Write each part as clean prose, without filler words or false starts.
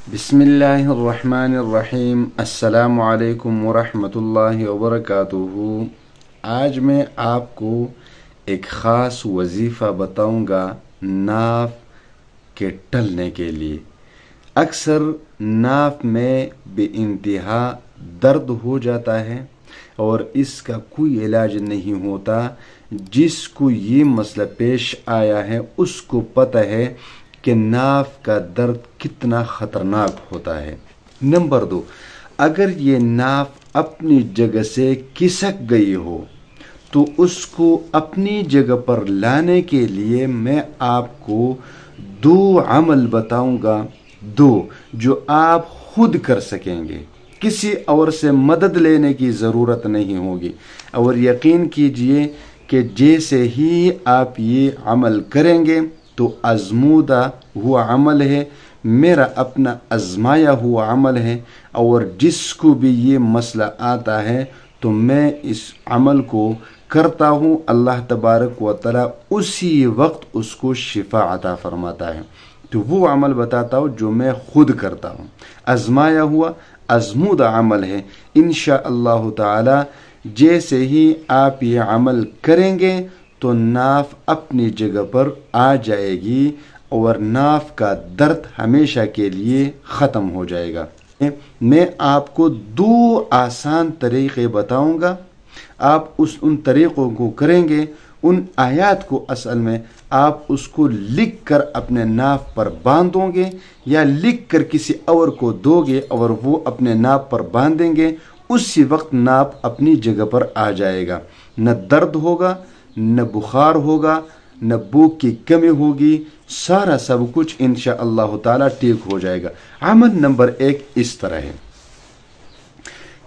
بسم اللہ الرحمن الرحیم۔ السلام علیکم ورحمۃ اللہ وبرکاتہ۔ آج میں آپ کو ایک خاص وظیفہ بتاؤں گا ناف کے ٹلنے کے لیے۔ اکثر ناف میں بے انتہا درد ہو جاتا ہے اور اس کا کوئی علاج نہیں ہوتا۔ جس کو یہ مسئلہ پیش آیا ہے اس کو پتہ ہے کہ ناف کا درد کتنا خطرناک ہوتا ہے۔ نمبر 2، اگر یہ ناف اپنی جگہ سے کھسک گئی ہو تو اس کو اپنی جگہ پر لانے کے لیے میں آپ کو 2 عمل بتاؤں گا، 2 جو آپ خود کر سکیں گے، کسی اور سے مدد لینے کی ضرورت نہیں ہوگی۔ اور یقین کیجئے کہ جیسے ہی آپ یہ عمل کریں گے تو آزمودہ ہوا عمل ہے، میرا اپنا آزمایا ہوا عمل ہے، اور جس کو بھی یہ مسئلہ آتا ہے تو میں اس عمل کو کرتا ہوں، اللہ تبارک و تعالیٰ اسی وقت اس کو شفا عطا فرماتا ہے۔ تو وہ عمل بتاتا ہوں جو میں خود کرتا ہوں، آزمایا ہوا آزمودہ عمل ہے۔ انشاءاللہ تعالی جیسے ہی آپ یہ عمل کریں گے تو ناف اپنی جگہ پر آ جائے گی اور ناف کا درد ہمیشہ کے لیے ختم ہو جائے گا۔ میں آپ کو 2 آسان طریقے بتاؤں گا، آپ ان طریقوں کو کریں گے، ان آیات کو اصل میں آپ اس کو لکھ کر اپنے ناف پر باندھو گے یا لکھ کر کسی اور کو دو گے اور وہ اپنے ناف پر باندھیں گے، اسی وقت ناف اپنی جگہ پر آ جائے گا، نہ درد ہوگا، نہ بخار ہوگا، نہ بھوک کی کمی ہوگی، سارا سب کچھ انشاءاللہ تعالی ٹھیک ہو جائے گا۔ عمل نمبر 1 اس طرح ہے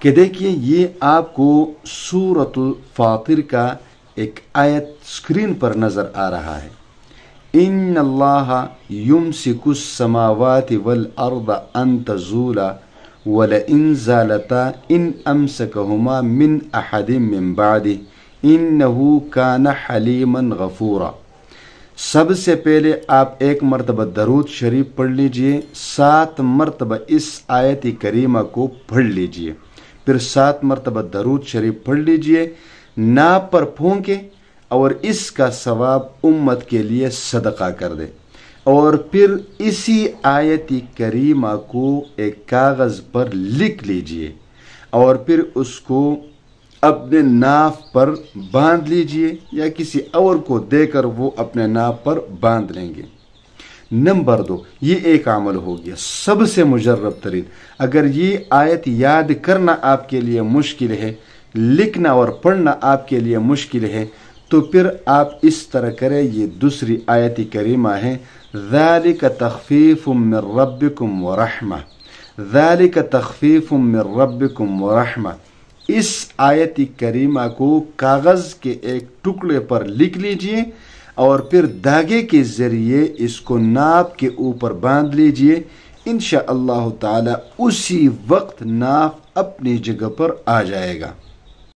کہ دیکھیے، یہ آپ کو سورۃ الفاطر کا ایک آیت سکرین پر نظر آ رہا ہے۔ ان اللہ یمسک السماوات والارض ان تزولا ولئن زالتا ان امسکہما من احد من بعدہ انہ کان حلیما غفورا۔ سب سے پہلے آپ ایک مرتبہ درود شریف پڑھ لیجئے، 7 مرتبہ اس آیت کریمہ کو پڑھ لیجئے، پھر 7 مرتبہ درود شریف پڑھ لیجئے، ناپ پر پھونکے اور اس کا ثواب امت کے لیے صدقہ کر دے، اور پھر اسی آیت کریمہ کو ایک کاغذ پر لکھ لیجئے اور پھر اس کو اپنے ناف پر باندھ لیجئے یا کسی اور کو دے کر وہ اپنے ناف پر باندھ لیں گے۔ نمبر 2، یہ ایک عمل ہو گیا سب سے مجرب ترین۔ اگر یہ آیت یاد کرنا آپ کے لیے مشکل ہے، لکھنا اور پڑھنا آپ کے لیے مشکل ہے، تو پھر آپ اس طرح کریں۔ یہ دوسری آیت کریمہ ہے، ذالک تخفیف من ربکم ورحمہ، ذالک تخفیف من ربکم ورحمہ۔ اس آیت کریمہ کو کاغذ کے ایک ٹکڑے پر لکھ لیجئے اور پھر دھاگے کے ذریعے اس کو ناف کے اوپر باندھ لیجئے، انشاءاللہ تعالی اسی وقت ناف اپنی جگہ پر آ جائے گا۔